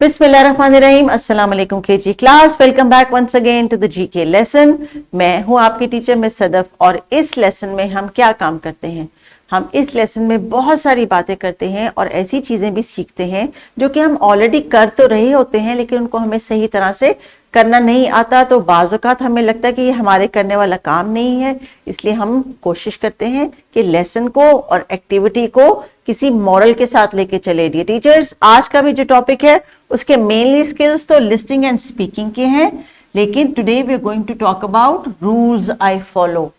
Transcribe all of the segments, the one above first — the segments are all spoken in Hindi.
बिस्मिल्लाहिर्रहमानिर्रहीम। अस्सलाम वालेकुम KG class, welcome back once again to the GK lesson. मैं हूं आपकी टीचर मिस सदफ और इस लेसन में हम क्या काम करते हैं, हम इस लेसन में बहुत सारी बातें करते हैं और ऐसी चीज़ें भी सीखते हैं जो कि हम ऑलरेडी कर तो रहे होते हैं लेकिन उनको हमें सही तरह से करना नहीं आता। तो बाज़ औक़ात हमें लगता है कि ये हमारे करने वाला काम नहीं है, इसलिए हम कोशिश करते हैं कि लेसन को और एक्टिविटी को किसी मॉडल के साथ लेके चले। डियर टीचर्स, आज का भी जो टॉपिक है उसके मेनली स्किल्स तो लिसनिंग एंड स्पीकिंग के हैं, लेकिन today we are going to talk about rules I follow.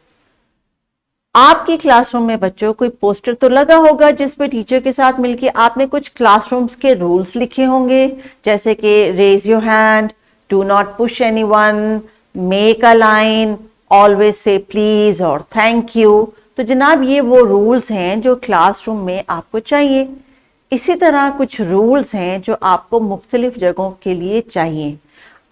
आपकी क्लासरूम में बच्चों कोई पोस्टर तो लगा होगा जिसपे टीचर के साथ मिलके आपने कुछ क्लासरूम्स के रूल्स लिखे होंगे, जैसे कि raise your hand, do not push anyone, make a line, always say please और थैंक यू। तो जनाब ये वो रूल्स हैं जो क्लासरूम में आपको चाहिए। इसी तरह कुछ रूल्स हैं जो आपको मुख्तलिफ जगहों के लिए चाहिए।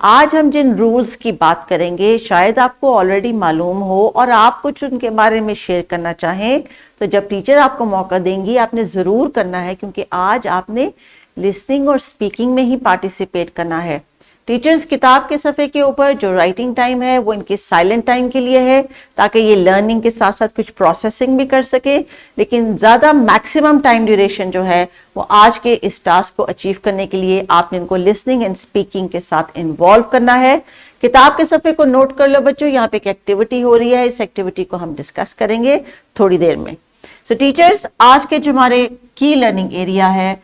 आज हम जिन रूल्स की बात करेंगे शायद आपको ऑलरेडी मालूम हो और आप कुछ उनके बारे में शेयर करना चाहें, तो जब टीचर आपको मौका देंगी आपने ज़रूर करना है, क्योंकि आज आपने लिसनिंग और स्पीकिंग में ही पार्टिसिपेट करना है। टीचर्स किताब के सफ़े के ऊपर जो राइटिंग टाइम है वो इनके साइलेंट टाइम के लिए है, ताकि ये लर्निंग के साथ साथ कुछ प्रोसेसिंग भी कर सके, लेकिन ज़्यादा मैक्सिमम टाइम ड्यूरेशन जो है वो आज के इस टास्क को अचीव करने के लिए आपने इनको लिसनिंग एंड स्पीकिंग के साथ इन्वॉल्व करना है। किताब के सफ़े को नोट कर लो बच्चों, यहाँ पे एक एक्टिविटी हो रही है, इस एक्टिविटी को हम डिस्कस करेंगे थोड़ी देर में। सो टीचर्स, आज के जो हमारे की लर्निंग एरिया है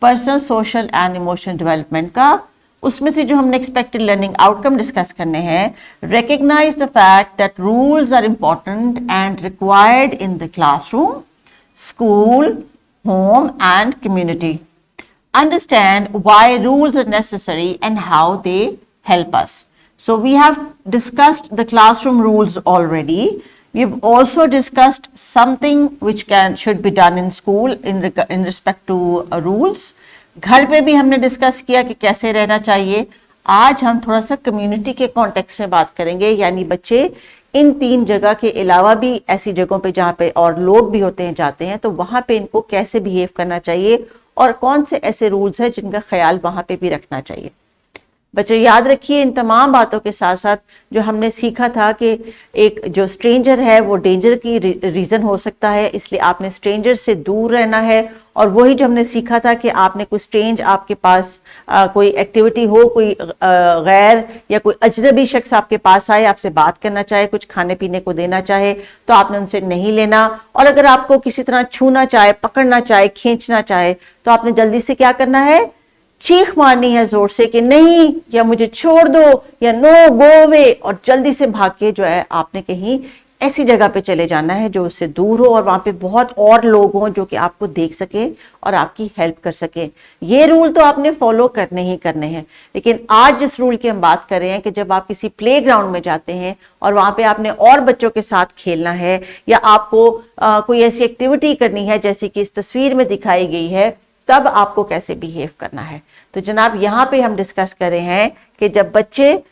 personal, social and emotional development का, उसमें से जो हमने एक्सपेक्टेड लर्निंग आउटकम डिस्कस करने हैं, recognize the fact that rules are important and required in the classroom, school, home and community. Understand why rules are necessary and how they help us. So we have discussed the classroom rules already. We've also discussed something which should be done in school in respect to rules. घर पे भी हमने डिस्कस किया कि कैसे रहना चाहिए। आज हम थोड़ा सा कम्युनिटी के कॉन्टेक्स्ट में बात करेंगे, यानी बच्चे इन तीन जगह के अलावा भी ऐसी जगहों पे जहाँ पे और लोग भी होते हैं जाते हैं, तो वहाँ पे इनको कैसे बिहेव करना चाहिए और कौन से ऐसे रूल्स हैं जिनका ख्याल वहाँ पे भी रखना चाहिए। बच्चों याद रखिए, इन तमाम बातों के साथ साथ जो हमने सीखा था कि एक जो स्ट्रेंजर है वो डेंजर की रीज़न हो सकता है, इसलिए आपने स्ट्रेंजर से दूर रहना है। और वही जो हमने सीखा था कि आपने कोई स्ट्रेंज आपके पास कोई एक्टिविटी हो, कोई गैर या कोई अजनबी शख्स आपके पास आए, आपसे बात करना चाहे, कुछ खाने पीने को देना चाहे, तो आपने उनसे नहीं लेना। और अगर आपको किसी तरह छूना चाहे, पकड़ना चाहे, खींचना चाहे, तो आपने जल्दी से क्या करना है, चीख मारनी है जोर से कि नहीं, या मुझे छोड़ दो, या नो गो अवे, और जल्दी से भाग के जो है आपने कहीं ऐसी जगह पे चले जाना है जो उससे दूर हो और वहां पे बहुत और लोग हों जो कि आपको देख सके और आपकी हेल्प कर सके। ये रूल तो आपने फॉलो करने ही करने हैं, लेकिन आज जिस रूल की हम बात कर रहे हैं कि जब आप किसी प्लेग्राउंड में जाते हैं और वहां पे आपने और बच्चों के साथ खेलना है या आपको कोई ऐसी एक्टिविटी करनी है जैसे कि इस तस्वीर में दिखाई गई है, तब आपको कैसे बिहेव करना है। तो जनाब यहाँ पे हम डिस्कस कर रहे हैं कि जब बच्चे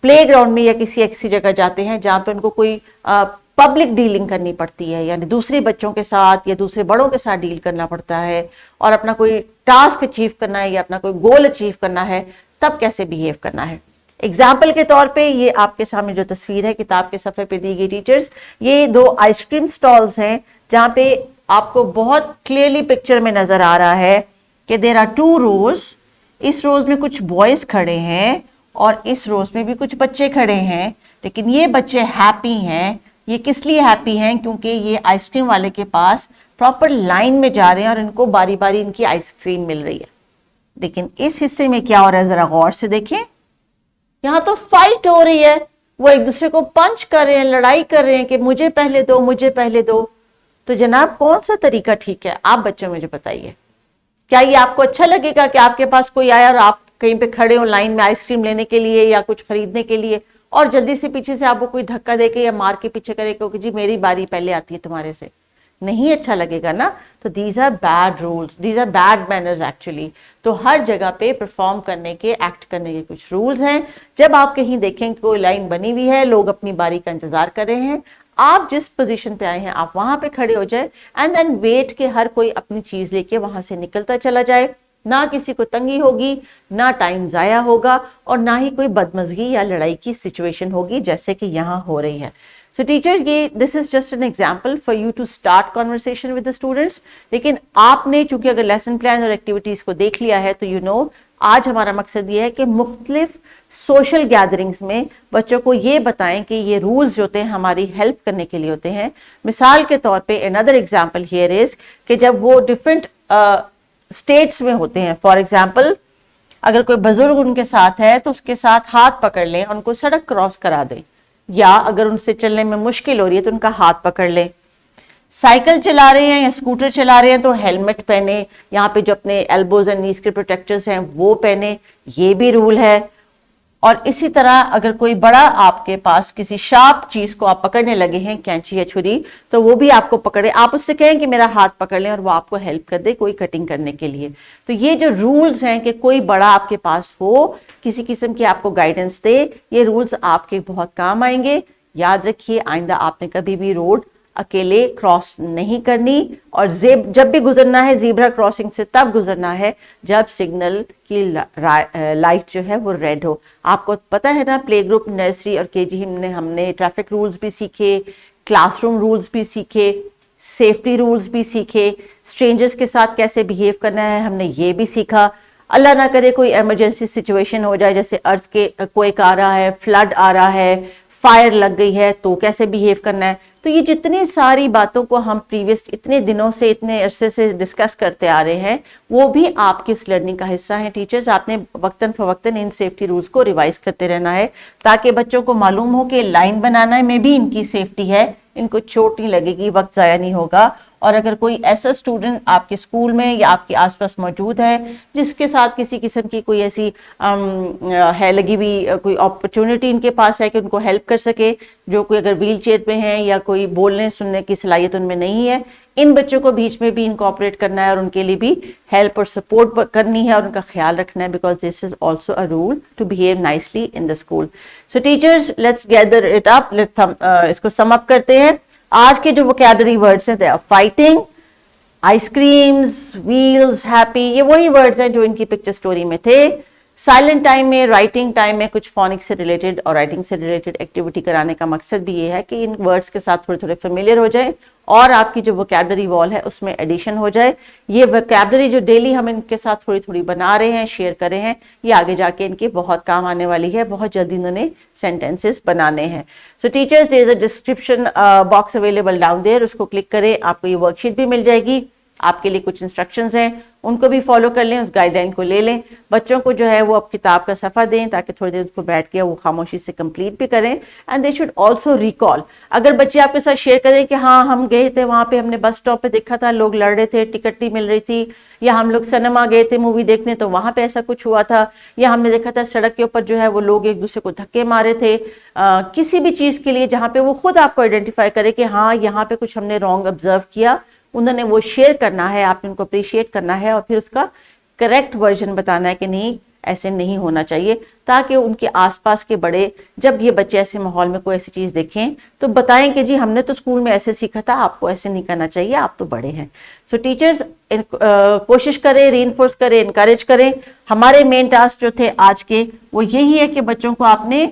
प्लेग्राउंड में या किसी ऐसी जगह जाते हैं जहाँ पे उनको कोई पब्लिक डीलिंग करनी पड़ती है, यानी दूसरे बच्चों के साथ या दूसरे बड़ों के साथ डील करना पड़ता है और अपना कोई टास्क अचीव करना है या अपना कोई गोल अचीव करना है, तब कैसे बिहेव करना है। एग्जाम्पल के तौर पे ये आपके सामने जो तस्वीर है किताब के सफ़े पे दी गई टीचर्स, ये दो आइसक्रीम स्टॉल्स हैं जहाँ पे आपको बहुत क्लियरली पिक्चर में नजर आ रहा है कि देयर आर टू रोज। इस रोज में कुछ बॉयज खड़े हैं और इस रोज में भी कुछ बच्चे खड़े हैं, लेकिन ये बच्चे हैप्पी हैं। ये किस लिए हैप्पी हैं? क्योंकि ये आइसक्रीम वाले के पास प्रॉपर लाइन में जा रहे हैं और इनको बारी बारी इनकी आइसक्रीम मिल रही है। लेकिन इस हिस्से में क्या हो रहा है, जरा गौर से देखें, यहाँ तो फाइट हो रही है, वो एक दूसरे को पंच कर रहे हैं, लड़ाई कर रहे हैं कि मुझे पहले दो, मुझे पहले दो। तो जनाब कौन सा तरीका ठीक है, आप बच्चों मुझे बताइए। क्या ये आपको अच्छा लगेगा कि आपके पास कोई आया और आप कहीं पे खड़े हो लाइन में आइसक्रीम लेने के लिए या कुछ खरीदने के लिए, और जल्दी से पीछे से आपको कोई धक्का देके या मार के पीछे करे कि जी मेरी बारी पहले आती है तुम्हारे से? नहीं अच्छा लगेगा ना। तो these are bad rules, these are bad manners actually. तो हर जगह पे परफॉर्म करने के, एक्ट करने के कुछ रूल्स हैं। जब आप कहीं देखें कि कोई लाइन बनी हुई है, लोग अपनी बारी का इंतजार कर रहे हैं, आप जिस पोजीशन पे आए हैं आप वहां पे खड़े हो जाए एंड देन वेट के हर कोई अपनी चीज लेके वहां से निकलता चला जाए। ना किसी को तंगी होगी, ना टाइम ज़ाया होगा और ना ही कोई बदमज़गी या लड़ाई की सिचुएशन होगी जैसे कि यहाँ हो रही है। सो टीचर्स, ये this is just an example for you to start conversation with the students. लेकिन आपने चूंकि अगर लेसन प्लान और एक्टिविटीज़ को देख लिया है तो यू नो आज हमारा मकसद ये है कि मुख्तलिफ सोशल गैदरिंग्स में बच्चों को ये बताएं कि ये रूल्स जो होते हैं हमारी हेल्प करने के लिए होते हैं। मिसाल के तौर पे अनदर एग्जाम्पल हियर इज कि जब वो डिफरेंट स्टेट्स में होते हैं, फॉर एग्जाम्पल अगर कोई बुजुर्ग उनके साथ है तो उसके साथ हाथ पकड़ लें, उनको सड़क क्रॉस करा दें, या अगर उनसे चलने में मुश्किल हो रही है तो उनका हाथ पकड़ लें। साइकिल चला रहे हैं या स्कूटर चला रहे हैं तो हेलमेट पहने, यहाँ पे जो अपने एल्बोज एंड नीज के प्रोटेक्टर्स हैं वो पहने, ये भी रूल है। और इसी तरह अगर कोई बड़ा आपके पास किसी शार्प चीज को आप पकड़ने लगे हैं, कैंची या छुरी, तो वो भी आपको पकड़े, आप उससे कहें कि मेरा हाथ पकड़ लें और वो आपको हेल्प कर दे कोई कटिंग करने के लिए। तो ये जो रूल्स हैं कि कोई बड़ा आपके पास हो, किसी किस्म की आपको गाइडेंस दे, ये रूल्स आपके बहुत काम आएंगे। याद रखिए आइंदा आपने कभी भी रोड अकेले क्रॉस नहीं करनी, और जब भी गुजरना है ज़ीब्रा क्रॉसिंग से तब गुजरना है जब सिग्नल की लाइट जो है वो रेड हो। आपको पता है ना, प्ले ग्रुप, नर्सरी और केजी में हमने ट्रैफिक रूल्स भी सीखे, क्लासरूम रूल्स भी सीखे, सेफ्टी रूल्स भी सीखे, स्ट्रेंजर्स के साथ कैसे बिहेव करना है हमने ये भी सीखा। अल्लाह ना करे कोई इमरजेंसी सिचुएशन हो जाए, जैसे अर्थ के क्वेक आ रहा है, फ्लड आ रहा है, फायर लग गई है, तो कैसे बिहेव करना है। तो ये जितनी सारी बातों को हम प्रीवियस इतने दिनों से, इतने अरसे से डिस्कस करते आ रहे हैं, वो भी आपकी उस लर्निंग का हिस्सा है। टीचर्स, आपने वक्तन फवक्तन इन सेफ्टी रूल्स को रिवाइज करते रहना है ताकि बच्चों को मालूम हो कि लाइन बनाने में भी इनकी सेफ्टी है, इनको चोट नहीं लगेगी, वक्त ज़ाया नहीं होगा। और अगर कोई ऐसा स्टूडेंट आपके स्कूल में या आपके आसपास मौजूद है जिसके साथ किसी किस्म की कोई ऐसी है लगी हुई कोई अपॉर्चुनिटी इनके पास है कि उनको हेल्प कर सके, जो कोई अगर व्हील चेयर पे हैं या कोई बोलने सुनने की सलाहियत उनमें नहीं है, इन बच्चों को बीच में भी इनकॉर्पोरेट करना है और उनके लिए भी हेल्प और सपोर्ट करनी है और उनका ख्याल रखना है, because this is also a rule to behave nicely in the school. So teachers, let's gather it up, इसको सम अप करते हैं। आज के जो वोकैबुलरी वर्ड्स हैं, they are fighting, ice creams, wheels, happy, ये वही वर्ड्स हैं जो इनकी पिक्चर स्टोरी में थे। साइलेंट टाइम में, राइटिंग टाइम में कुछ फोनिक्स से रिलेटेड और राइटिंग से रिलेटेड एक्टिविटी कराने का मकसद भी ये है कि इन वर्ड्स के साथ थोड़े थोड़े फेमिलियर हो जाए और आपकी जो वोकैबुलरी वॉल है उसमें एडिशन हो जाए। ये वोकैबुलरी जो डेली हम इनके साथ थोड़ी थोड़ी बना रहे हैं, शेयर कर रहे हैं, ये आगे जाके इनके बहुत काम आने वाली है। बहुत जल्दी इन्होंने सेंटेंसेस बनाने हैं। So teachers, there is a description box available down there, उसको क्लिक करें, आपको ये वर्कशीट भी मिल जाएगी। आपके लिए कुछ इंस्ट्रक्शंस हैं, उनको भी फॉलो कर लें, उस गाइडलाइन को ले लें। बच्चों को जो है वो अब किताब का सफ़ा दें ताकि थोड़ी देर उसको बैठ के वो खामोशी से कंप्लीट भी करें। And they should also recall, अगर बच्चे आपके साथ शेयर करें कि हाँ हम गए थे वहाँ पे, हमने बस स्टॉप पे देखा था लोग लड़ रहे थे, टिकट नहीं मिल रही थी, या हम लोग सिनेमा गए थे मूवी देखने तो वहाँ पे ऐसा कुछ हुआ था, या हमने देखा था सड़क के ऊपर जो है वो लोग एक दूसरे को धक्के मारे थे, किसी भी चीज़ के लिए जहाँ पे वो खुद आपको आइडेंटिफाई करे कि हाँ यहाँ पे कुछ हमने रॉन्ग ऑब्जर्व किया, उन्होंने वो शेयर करना है, आपने उनको अप्रिशिएट करना है और फिर उसका करेक्ट वर्जन बताना है कि नहीं ऐसे नहीं होना चाहिए, ताकि उनके आसपास के बड़े जब ये बच्चे ऐसे माहौल में कोई ऐसी चीज़ देखें तो बताएं कि जी हमने तो स्कूल में ऐसे सीखा था, आपको ऐसे नहीं करना चाहिए, आप तो बड़े हैं। सो टीचर्स कोशिश करें, रीइंफोर्स करें, इनकरेज करें। हमारे मेन टास्क जो थे आज के वो यही है कि बच्चों को आपने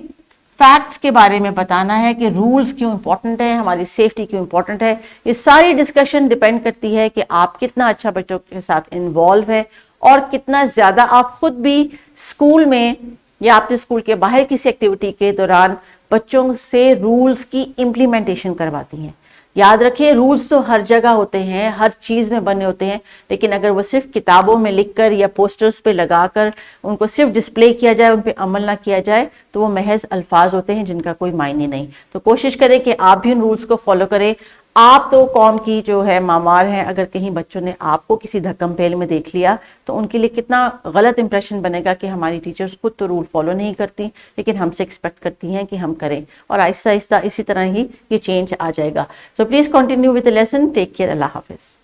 फैक्ट्स के बारे में बताना है कि रूल्स क्यों इंपॉर्टेंट है, हमारी सेफ्टी क्यों इंपॉर्टेंट है। ये सारी डिस्कशन डिपेंड करती है कि आप कितना अच्छा बच्चों के साथ इन्वॉल्व है और कितना ज़्यादा आप खुद भी स्कूल में या अपने स्कूल के बाहर किसी एक्टिविटी के दौरान बच्चों से रूल्स की इम्प्लीमेंटेशन करवाती हैं। याद रखिए, रूल्स तो हर जगह होते हैं, हर चीज़ में बने होते हैं, लेकिन अगर वो सिर्फ किताबों में लिखकर या पोस्टर्स पे लगाकर उनको सिर्फ डिस्प्ले किया जाए, उन पे अमल ना किया जाए, तो वो महज अल्फाज होते हैं जिनका कोई मायने नहीं। तो कोशिश करें कि आप भी उन रूल्स को फॉलो करें। आप तो कौम की जो है मामार हैं, अगर कहीं बच्चों ने आपको किसी धक्कम पेल में देख लिया तो उनके लिए कितना गलत इंप्रेशन बनेगा कि हमारी टीचर्स खुद तो रूल फॉलो नहीं करती लेकिन हमसे एक्सपेक्ट करती हैं कि हम करें, और आहिस्ता आहिस्ता इसी तरह ही ये चेंज आ जाएगा। So please continue with the lesson. Take care. अल्लाह हाफिज़।